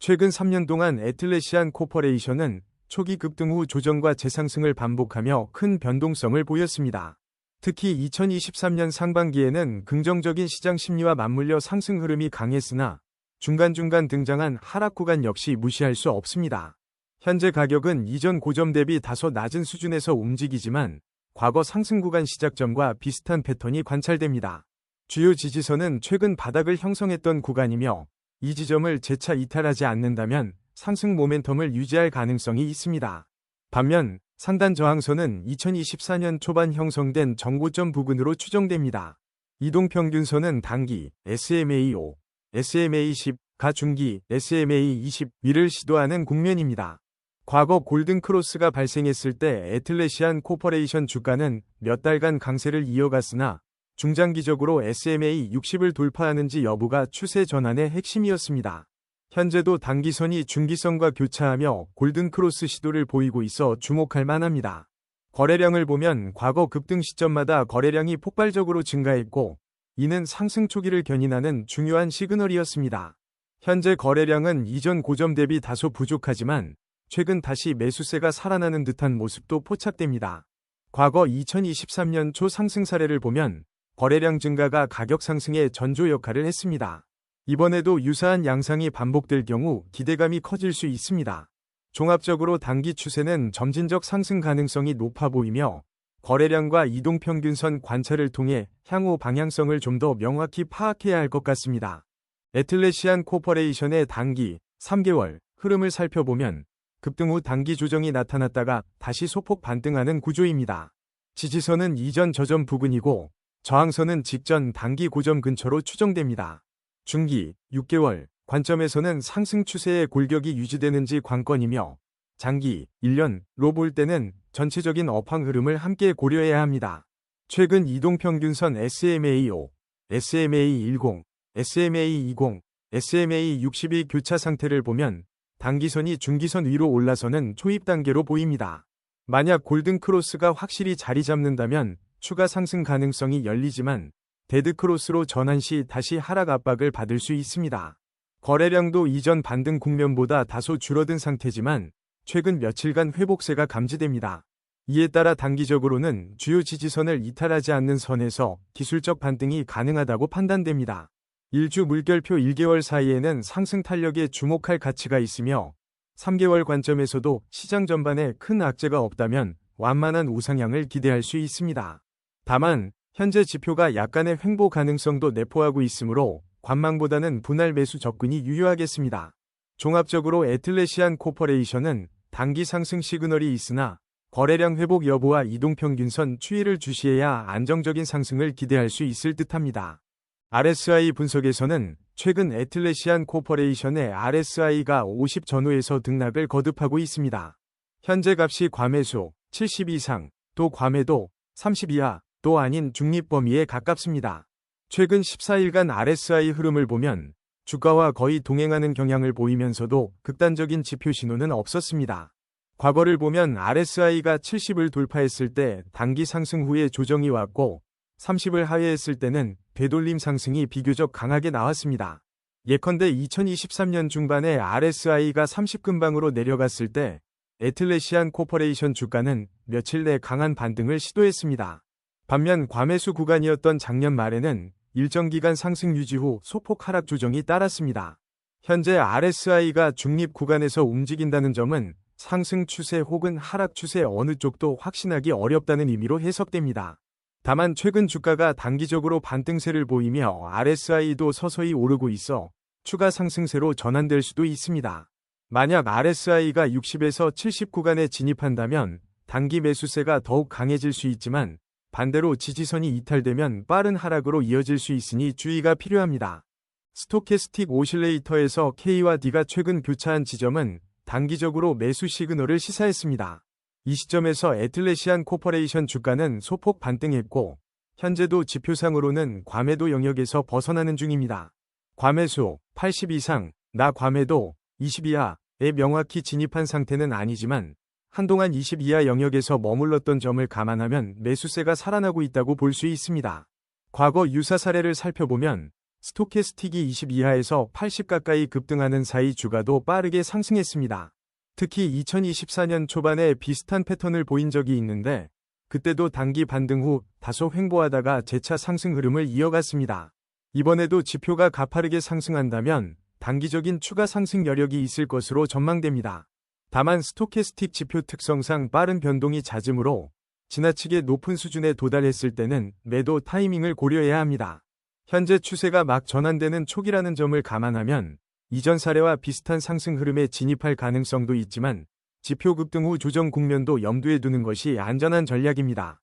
최근 3년 동안 애틀래시안 코퍼레이션은 초기 급등 후 조정과 재상승을 반복하며 큰 변동성을 보였습니다. 특히 2023년 상반기에는 긍정적인 시장 심리와 맞물려 상승 흐름이 강했으나 중간중간 등장한 하락 구간 역시 무시할 수 없습니다. 현재 가격은 이전 고점 대비 다소 낮은 수준에서 움직이지만 과거 상승 구간 시작점과 비슷한 패턴이 관찰됩니다. 주요 지지선은 최근 바닥을 형성했던 구간이며 이 지점을 재차 이탈하지 않는다면 상승 모멘텀을 유지할 가능성이 있습니다. 반면 상단 저항선은 2024년 초반 형성된 정고점 부근으로 추정됩니다. 이동평균선은 단기 SMA5, SMA10, 가 중기 SMA20 위를 시도하는 국면입니다. 과거 골든크로스가 발생했을 때 애틀래시안 코퍼레이션 주가는 몇 달간 강세를 이어갔으나 중장기적으로 SMA 60을 돌파하는지 여부가 추세 전환의 핵심이었습니다. 현재도 단기선이 중기선과 교차하며 골든크로스 시도를 보이고 있어 주목할 만합니다. 거래량을 보면 과거 급등 시점마다 거래량이 폭발적으로 증가했고 이는 상승 초기를 견인하는 중요한 시그널이었습니다. 현재 거래량은 이전 고점 대비 다소 부족하지만 최근 다시 매수세가 살아나는 듯한 모습도 포착됩니다. 과거 2023년 초 상승 사례를 보면 거래량 증가가 가격 상승의 전조 역할을 했습니다. 이번에도 유사한 양상이 반복될 경우 기대감이 커질 수 있습니다. 종합적으로 단기 추세는 점진적 상승 가능성이 높아 보이며 거래량과 이동평균선 관찰을 통해 향후 방향성을 좀 더 명확히 파악해야 할 것 같습니다. 애틀래시안 코퍼레이션의 단기 3개월 흐름을 살펴보면 급등 후 단기 조정이 나타났다가 다시 소폭 반등하는 구조입니다. 지지선은 이전 저점 부근이고 저항선은 직전 단기 고점 근처로 추정됩니다. 중기 6개월 관점에서는 상승 추세의 골격이 유지되는지 관건이며 장기 1년로 볼 때는 전체적인 업황 흐름을 함께 고려해야 합니다. 최근 이동평균선 SMA5, SMA10, SMA20, SMA60의 교차 상태를 보면 단기선이 중기선 위로 올라서는 초입 단계로 보입니다. 만약 골든크로스가 확실히 자리 잡는다면 추가 상승 가능성이 열리지만 데드크로스로 전환 시 다시 하락 압박을 받을 수 있습니다. 거래량도 이전 반등 국면보다 다소 줄어든 상태지만 최근 며칠간 회복세가 감지됩니다. 이에 따라 단기적으로는 주요 지지선을 이탈하지 않는 선에서 기술적 반등이 가능하다고 판단됩니다. 일주 물결표 1개월 사이에는 상승 탄력에 주목할 가치가 있으며 3개월 관점에서도 시장 전반에 큰 악재가 없다면 완만한 우상향을 기대할 수 있습니다. 다만 현재 지표가 약간의 횡보 가능성도 내포하고 있으므로 관망보다는 분할 매수 접근이 유효하겠습니다. 종합적으로 애틀래시안 코퍼레이션은 단기 상승 시그널이 있으나 거래량 회복 여부와 이동평균선 추이를 주시해야 안정적인 상승을 기대할 수 있을 듯합니다. RSI 분석에서는 최근 애틀래시안 코퍼레이션의 RSI가 50 전후에서 등락을 거듭하고 있습니다. 현재 값이 과매수 70 이상, 또 과매도 30 이하, 또 아닌 중립 범위에 가깝습니다. 최근 14일간 RSI 흐름을 보면 주가와 거의 동행하는 경향을 보이면서도 극단적인 지표 신호는 없었습니다. 과거를 보면 RSI가 70을 돌파했을 때 단기 상승 후에 조정이 왔고 30을 하회했을 때는 되돌림 상승이 비교적 강하게 나왔습니다. 예컨대 2023년 중반에 RSI가 30 근방으로 내려갔을 때 애틀래시안 코퍼레이션 주가는 며칠 내 강한 반등을 시도했습니다. 반면 과매수 구간이었던 작년 말에는 일정 기간 상승 유지 후 소폭 하락 조정이 따랐습니다. 현재 RSI가 중립 구간에서 움직인다는 점은 상승 추세 혹은 하락 추세 어느 쪽도 확신하기 어렵다는 의미로 해석됩니다. 다만 최근 주가가 단기적으로 반등세를 보이며 RSI도 서서히 오르고 있어 추가 상승세로 전환될 수도 있습니다. 만약 RSI가 60에서 70 구간에 진입한다면 단기 매수세가 더욱 강해질 수 있지만 반대로 지지선이 이탈되면 빠른 하락으로 이어질 수 있으니 주의가 필요합니다. 스토캐스틱 오실레이터에서 K와 D가 최근 교차한 지점은 단기적으로 매수 시그널을 시사했습니다. 이 시점에서 애틀래시안 코퍼레이션 주가는 소폭 반등했고 현재도 지표상으로는 과매도 영역에서 벗어나는 중입니다. 과매수 80 이상, 나 과매도 20 이하에 명확히 진입한 상태는 아니지만 한동안 20 이하 영역에서 머물렀던 점을 감안하면 매수세가 살아나고 있다고 볼 수 있습니다. 과거 유사 사례를 살펴보면 스토캐스틱이 20 이하에서 80 가까이 급등하는 사이 주가도 빠르게 상승했습니다. 특히 2024년 초반에 비슷한 패턴을 보인 적이 있는데 그때도 단기 반등 후 다소 횡보하다가 재차 상승 흐름을 이어갔습니다. 이번에도 지표가 가파르게 상승한다면 단기적인 추가 상승 여력이 있을 것으로 전망됩니다. 다만 스토캐스틱 지표 특성상 빠른 변동이 잦으므로 지나치게 높은 수준에 도달했을 때는 매도 타이밍을 고려해야 합니다. 현재 추세가 막 전환되는 초기라는 점을 감안하면 이전 사례와 비슷한 상승 흐름에 진입할 가능성도 있지만 지표 급등 후 조정 국면도 염두에 두는 것이 안전한 전략입니다.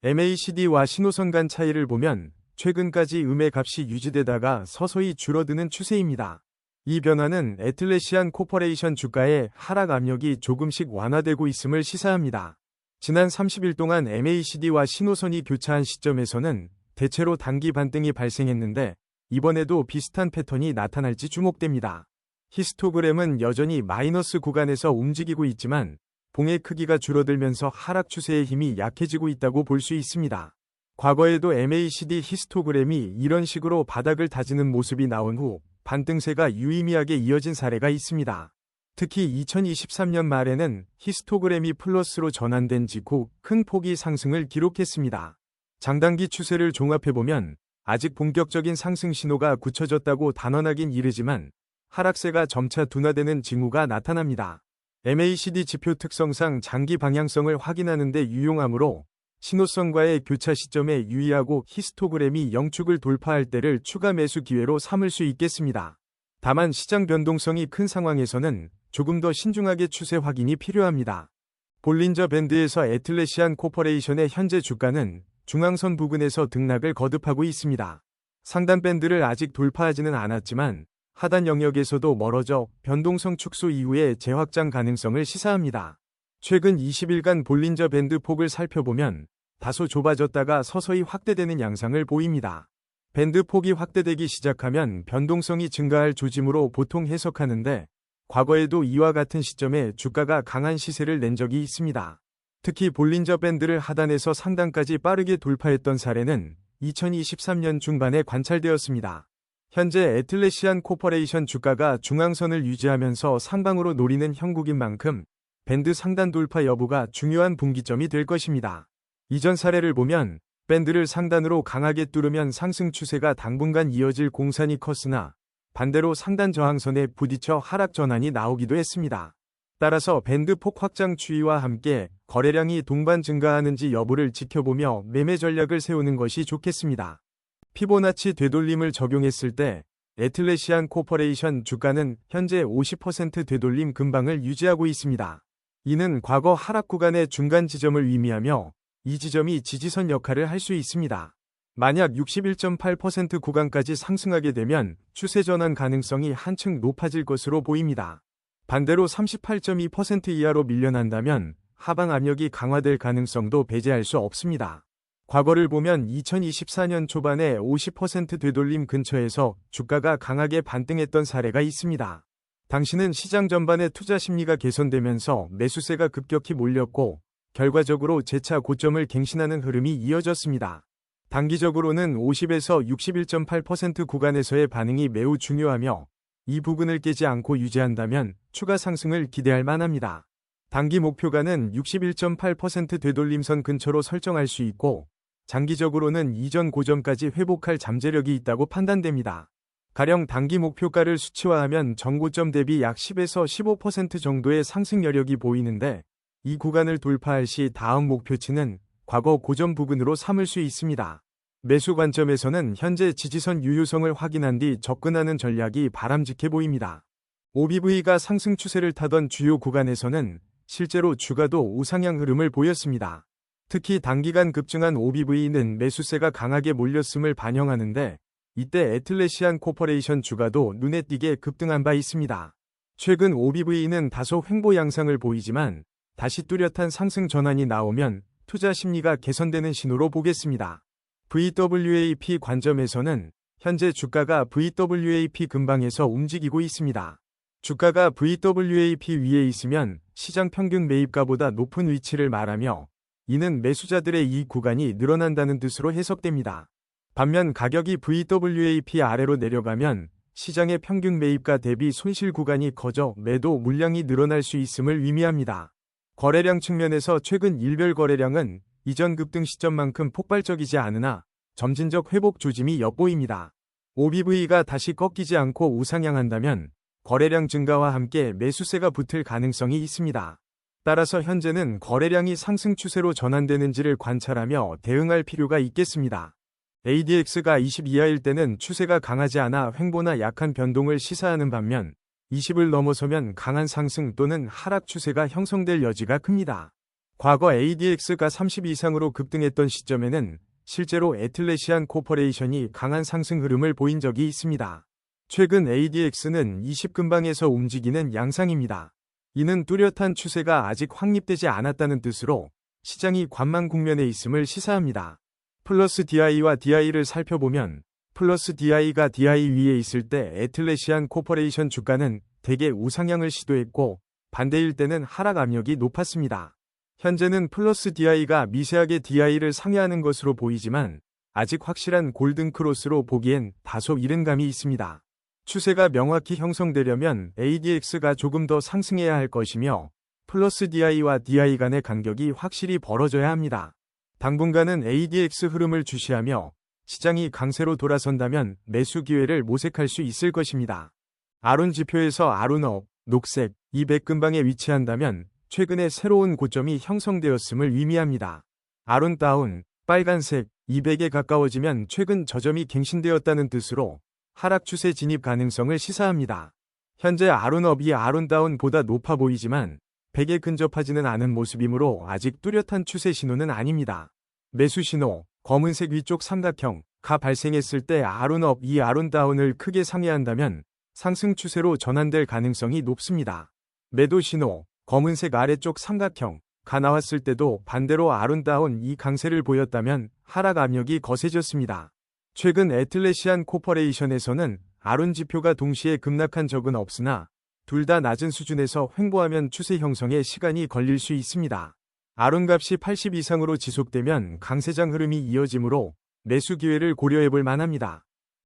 MACD와 신호선 간 차이를 보면 최근까지 음의 값이 유지되다가 서서히 줄어드는 추세입니다. 이 변화는 애틀래시안 코퍼레이션 주가의 하락 압력이 조금씩 완화되고 있음을 시사합니다. 지난 30일 동안 MACD와 신호선이 교차한 시점에서는 대체로 단기 반등이 발생했는데 이번에도 비슷한 패턴이 나타날지 주목됩니다. 히스토그램은 여전히 마이너스 구간에서 움직이고 있지만 봉의 크기가 줄어들면서 하락 추세의 힘이 약해지고 있다고 볼 수 있습니다. 과거에도 MACD 히스토그램이 이런 식으로 바닥을 다지는 모습이 나온 후 반등세가 유의미하게 이어진 사례가 있습니다. 특히 2023년 말에는 히스토그램이 플러스로 전환된 직후 큰 폭의 상승을 기록했습니다. 장단기 추세를 종합해보면 아직 본격적인 상승 신호가 굳혀졌다고 단언하긴 이르지만 하락세가 점차 둔화되는 징후가 나타납니다. MACD 지표 특성상 장기 방향성을 확인하는 데 유용하므로 신호선과의 교차 시점에 유의하고 히스토그램이 영축을 돌파할 때를 추가 매수 기회로 삼을 수 있겠습니다. 다만 시장 변동성이 큰 상황에서는 조금 더 신중하게 추세 확인이 필요합니다. 볼린저 밴드에서 애틀래시안 코퍼레이션의 현재 주가는 중앙선 부근에서 등락을 거듭하고 있습니다. 상단 밴드를 아직 돌파하지는 않았지만 하단 영역에서도 멀어져 변동성 축소 이후의 재확장 가능성을 시사합니다. 최근 20일간 볼린저 밴드 폭을 살펴보면 다소 좁아졌다가 서서히 확대되는 양상을 보입니다. 밴드 폭이 확대되기 시작하면 변동성이 증가할 조짐으로 보통 해석하는데 과거에도 이와 같은 시점에 주가가 강한 시세를 낸 적이 있습니다. 특히 볼린저 밴드를 하단에서 상단까지 빠르게 돌파했던 사례는 2023년 중반에 관찰되었습니다. 현재 애틀래시안 코퍼레이션 주가가 중앙선을 유지하면서 상방으로 노리는 형국인 만큼 밴드 상단 돌파 여부가 중요한 분기점이 될 것입니다. 이전 사례를 보면 밴드를 상단으로 강하게 뚫으면 상승 추세가 당분간 이어질 공산이 컸으나 반대로 상단 저항선에 부딪혀 하락 전환이 나오기도 했습니다. 따라서 밴드 폭 확장 추이와 함께 거래량이 동반 증가하는지 여부를 지켜보며 매매 전략을 세우는 것이 좋겠습니다. 피보나치 되돌림을 적용했을 때 애틀래시안 코퍼레이션 주가는 현재 50% 되돌림 근방을 유지하고 있습니다. 이는 과거 하락 구간의 중간 지점을 의미하며 이 지점이 지지선 역할을 할 수 있습니다. 만약 61.8% 구간까지 상승하게 되면 추세 전환 가능성이 한층 높아질 것으로 보입니다. 반대로 38.2% 이하로 밀려난다면 하방 압력이 강화될 가능성도 배제할 수 없습니다. 과거를 보면 2024년 초반에 50% 되돌림 근처에서 주가가 강하게 반등했던 사례가 있습니다. 당시는 시장 전반의 투자 심리가 개선되면서 매수세가 급격히 몰렸고 결과적으로 재차 고점을 갱신하는 흐름이 이어졌습니다. 단기적으로는 50에서 61.8% 구간에서의 반응이 매우 중요하며 이 부근을 깨지 않고 유지한다면 추가 상승을 기대할 만합니다. 단기 목표가는 61.8% 되돌림선 근처로 설정할 수 있고 장기적으로는 이전 고점까지 회복할 잠재력이 있다고 판단됩니다. 가령 단기 목표가를 수치화하면 전고점 대비 약 10에서 15% 정도의 상승 여력이 보이는데 이 구간을 돌파할 시 다음 목표치는 과거 고점 부근으로 삼을 수 있습니다. 매수 관점에서는 현재 지지선 유효성을 확인한 뒤 접근하는 전략이 바람직해 보입니다. OBV가 상승 추세를 타던 주요 구간에서는 실제로 주가도 우상향 흐름을 보였습니다. 특히 단기간 급증한 OBV는 매수세가 강하게 몰렸음을 반영하는데 이때 애틀래시안 코퍼레이션 주가도 눈에 띄게 급등한 바 있습니다. 최근 OBV는 다소 횡보 양상을 보이지만 다시 뚜렷한 상승 전환이 나오면 투자 심리가 개선되는 신호로 보겠습니다. VWAP 관점에서는 현재 주가가 VWAP 근방에서 움직이고 있습니다. 주가가 VWAP 위에 있으면 시장 평균 매입가보다 높은 위치를 말하며 이는 매수자들의 이익 구간이 늘어난다는 뜻으로 해석됩니다. 반면 가격이 VWAP 아래로 내려가면 시장의 평균 매입가 대비 손실 구간이 커져 매도 물량이 늘어날 수 있음을 의미합니다. 거래량 측면에서 최근 일별 거래량은 이전 급등 시점만큼 폭발적이지 않으나 점진적 회복 조짐이 엿보입니다. OBV가 다시 꺾이지 않고 우상향한다면 거래량 증가와 함께 매수세가 붙을 가능성이 있습니다. 따라서 현재는 거래량이 상승 추세로 전환되는지를 관찰하며 대응할 필요가 있겠습니다. ADX가 20 이하일 때는 추세가 강하지 않아 횡보나 약한 변동을 시사하는 반면 20을 넘어서면 강한 상승 또는 하락 추세가 형성될 여지가 큽니다. 과거 ADX가 30 이상으로 급등했던 시점에는 실제로 애틀래시안 코퍼레이션이 강한 상승 흐름을 보인 적이 있습니다. 최근 ADX는 20 근방에서 움직이는 양상입니다. 이는 뚜렷한 추세가 아직 확립되지 않았다는 뜻으로 시장이 관망 국면에 있음을 시사합니다. 플러스 DI와 DI를 살펴보면 플러스 DI가 DI 위에 있을 때 애틀래시안 코퍼레이션 주가는 대개 우상향을 시도했고 반대일 때는 하락 압력이 높았습니다. 현재는 플러스 DI가 미세하게 DI를 상회하는 것으로 보이지만 아직 확실한 골든 크로스로 보기엔 다소 이른 감이 있습니다. 추세가 명확히 형성되려면 ADX가 조금 더 상승해야 할 것이며 플러스 DI와 DI 간의 간격이 확실히 벌어져야 합니다. 당분간은 ADX 흐름을 주시하며 시장이 강세로 돌아선다면 매수 기회를 모색할 수 있을 것입니다. 아룬 지표에서 아룬업, 녹색, 200 근방에 위치한다면 최근에 새로운 고점이 형성되었음을 의미합니다. 아룬 다운, 빨간색, 200에 가까워지면 최근 저점이 갱신되었다는 뜻으로 하락 추세 진입 가능성을 시사합니다. 현재 아룬업이 아룬다운보다 높아 보이지만 100에 근접하지는 않은 모습이므로 아직 뚜렷한 추세 신호는 아닙니다. 매수 신호, 검은색 위쪽 삼각형, 가 발생했을 때 아룬업 이 아룬다운을 크게 상회한다면 상승 추세로 전환될 가능성이 높습니다. 매도 신호, 검은색 아래쪽 삼각형, 가 나왔을 때도 반대로 아룬다운 이 강세를 보였다면 하락 압력이 거세졌습니다. 최근 애틀래시안 코퍼레이션에서는 아룬 지표가 동시에 급락한 적은 없으나 둘 다 낮은 수준에서 횡보하면 추세 형성에 시간이 걸릴 수 있습니다. 아룬 값이 80 이상으로 지속되면 강세장 흐름이 이어지므로 매수 기회를 고려해볼 만합니다.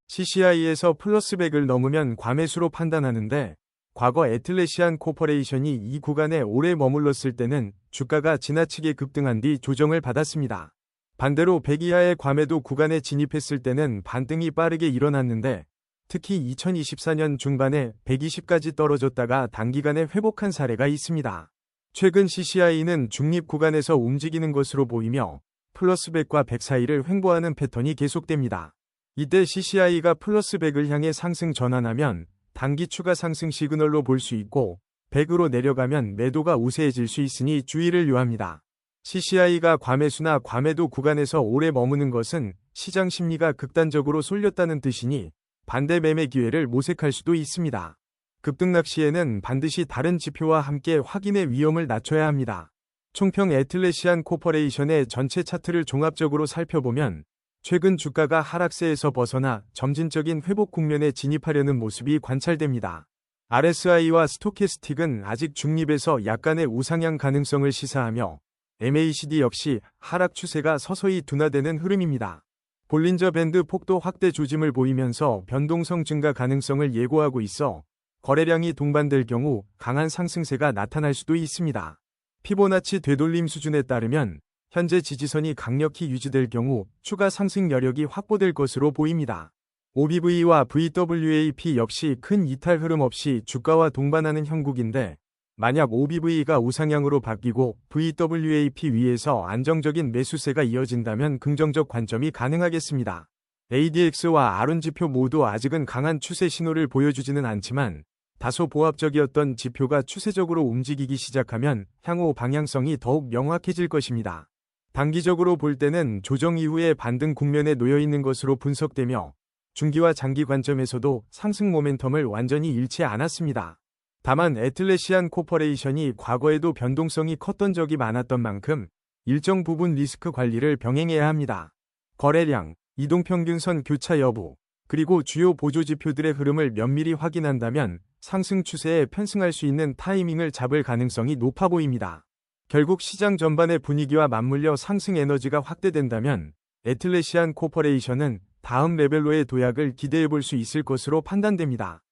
CCI에서 플러스 100을 넘으면 과매수로 판단하는데 과거 애틀래시안 코퍼레이션이 이 구간에 오래 머물렀을 때는 주가가 지나치게 급등한 뒤 조정을 받았습니다. 반대로 100 이하의 과매도 구간에 진입했을 때는 반등이 빠르게 일어났는데 특히 2024년 중반에 120까지 떨어졌다가 단기간에 회복한 사례가 있습니다. 최근 CCI는 중립 구간에서 움직이는 것으로 보이며 플러스 100과 100 사이를 횡보하는 패턴이 계속됩니다. 이때 CCI가 플러스 100을 향해 상승 전환하면 단기 추가 상승 시그널로 볼 수 있고 100으로 내려가면 매도가 우세해질 수 있으니 주의를 요합니다. CCI가 과매수나 과매도 구간에서 오래 머무는 것은 시장 심리가 극단적으로 쏠렸다는 뜻이니 반대 매매 기회를 모색할 수도 있습니다. 급등락 시에는 반드시 다른 지표와 함께 확인의 위험을 낮춰야 합니다. 총평 애틀래시안 코퍼레이션의 전체 차트를 종합적으로 살펴보면 최근 주가가 하락세에서 벗어나 점진적인 회복 국면에 진입하려는 모습이 관찰됩니다. RSI와 스토캐스틱은 아직 중립에서 약간의 우상향 가능성을 시사하며 MACD 역시 하락 추세가 서서히 둔화되는 흐름입니다. 볼린저 밴드 폭도 확대 조짐을 보이면서 변동성 증가 가능성을 예고하고 있어 거래량이 동반될 경우 강한 상승세가 나타날 수도 있습니다. 피보나치 되돌림 수준에 따르면 현재 지지선이 강력히 유지될 경우 추가 상승 여력이 확보될 것으로 보입니다. OBV와 VWAP 역시 큰 이탈 흐름 없이 주가와 동반하는 형국인데 만약 OBV가 우상향으로 바뀌고 VWAP 위에서 안정적인 매수세가 이어진다면 긍정적 관점이 가능하겠습니다. ADX와 아룬 지표 모두 아직은 강한 추세 신호를 보여주지는 않지만 다소 보합적이었던 지표가 추세적으로 움직이기 시작하면 향후 방향성이 더욱 명확해질 것입니다. 단기적으로 볼 때는 조정 이후에 반등 국면에 놓여 있는 것으로 분석되며 중기와 장기 관점에서도 상승 모멘텀을 완전히 잃지 않았습니다. 다만 애틀래시안 코퍼레이션이 과거에도 변동성이 컸던 적이 많았던 만큼 일정 부분 리스크 관리를 병행해야 합니다. 거래량, 이동평균선 교차 여부, 그리고 주요 보조지표들의 흐름을 면밀히 확인한다면 상승 추세에 편승할 수 있는 타이밍을 잡을 가능성이 높아 보입니다. 결국 시장 전반의 분위기와 맞물려 상승 에너지가 확대된다면 애틀래시안 코퍼레이션은 다음 레벨로의 도약을 기대해 볼 수 있을 것으로 판단됩니다.